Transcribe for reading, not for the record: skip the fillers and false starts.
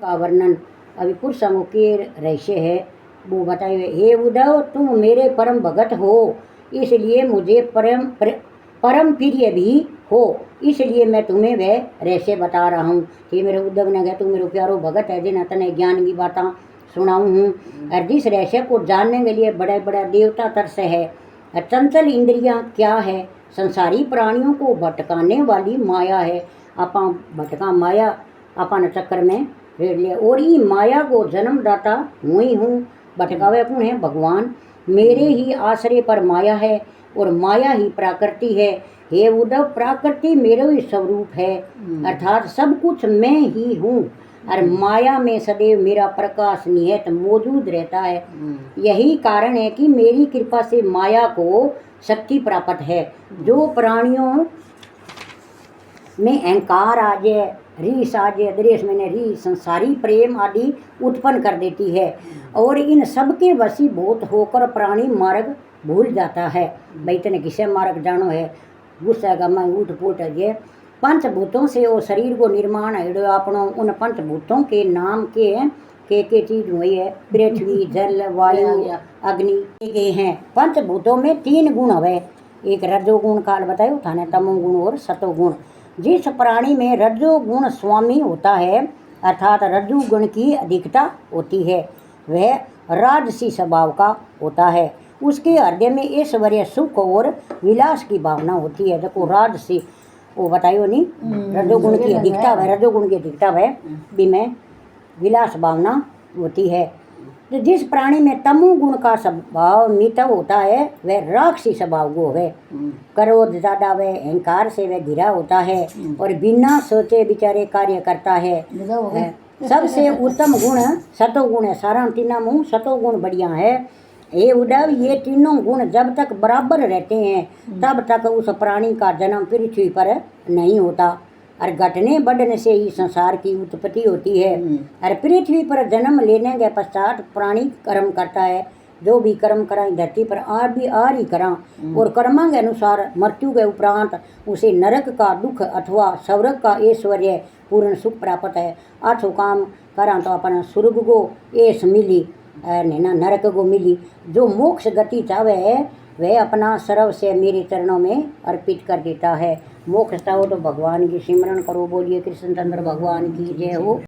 का वर्णन अभी कुछ समूह के रहस्य है वो बताइए। हे उद्धव, तुम मेरे परम भगत हो, इसलिए मुझे परम प्रिय भी हो, इसलिए मैं तुम्हें वह रहस्य बता रहा हूँ। कि मेरे उद्धव ने कहा तू मेरे प्यारो भगत है जिन्हें तने ज्ञान की बातें सुनाऊँ हूँ। और जिस रहस्य को जानने के लिए बड़ा बड़ा देवता तरस है। चंचल इंद्रियां क्या है? संसारी प्राणियों को भटकाने वाली माया है। आपा भटका माया अपन चक्कर में रेड़ लिया, और ये माया को जन्मदाता हूँ ही हूँ। भटकावे कौन है? भगवान। मेरे ही आश्रय पर माया है और माया ही प्रकृति है। हे उद्धव, प्रकृति मेरा ही स्वरूप है, अर्थात सब कुछ मैं ही हूँ और माया में सदैव मेरा प्रकाश निहित मौजूद रहता है। यही कारण है कि मेरी कृपा से माया को शक्ति प्राप्त है। जो प्राणियों में अहंकार आ जाए, रीस आ जाए, द्वेष मैंने रीस, संसारी प्रेम आदि उत्पन्न कर देती है और इन सबके वशीभूत होकर प्राणी मार्ग भूल जाता है। भाई तने किसे मार्ग जानो है? गुस्सा का मैं उठ फूट है। पंचभूतों से वो शरीर को निर्माण है अपनों। उन पंचभूतों के नाम के चीज हुई है? पृथ्वी, जल, वायु, अग्नि के हैं। पंचभूतों में 3 गुण है। एक रजोगुण काल बतायो था ने, तमोगुण और सतोगुण। जिस प्राणी में रजोगुण स्वामी होता है, अर्थात रजोगुण की अधिकता होती है, वह राजसी स्वभाव का होता है। उसके हृदय में ऐश्वर्य, सुख और विलास की भावना होती है। देखो राजसी वो बताइयो नहीं, रजोगुण की अधिकता है, रजोगुण की अधिकता है भी में विलास भावना होती है। तो जिस प्राणी में तमोगुण का स्वभाव मितव होता है, वह राक्षसी स्वभाव को है। क्रोध ज्यादा वह अहंकार से वह घिरा होता है और बिना सोचे विचारे कार्य करता है। सबसे उत्तम गुण सतोगुण है। सारा तीनों मुँह सतोगुण बढ़िया है। हे उद्धव, ये तीनों गुण जब तक बराबर रहते हैं तब तक उस प्राणी का जन्म पृथ्वी पर नहीं होता और घटने बढ़ने से ही संसार की उत्पत्ति होती है। और पृथ्वी पर जन्म लेने के पश्चात प्राणी कर्म करता है। जो भी कर्म करा धरती पर आ ही करा और कर्मा के अनुसार मृत्यु के उपरांत उसे नरक का दुख अथवा स्वर्ग का ऐश्वर्य पूर्ण सुख प्राप्त है। अथो काम करा तो अपन स्वर्ग को ऐश मिली नैना नरक को मिली। जो मोक्ष गति चाहे है वह अपना सर्व से मेरे चरणों में अर्पित कर देता है। मोक्ष चाहो तो भगवान की सिमरन करो। बोलिए कृष्ण चंद्र भगवान की जय हो।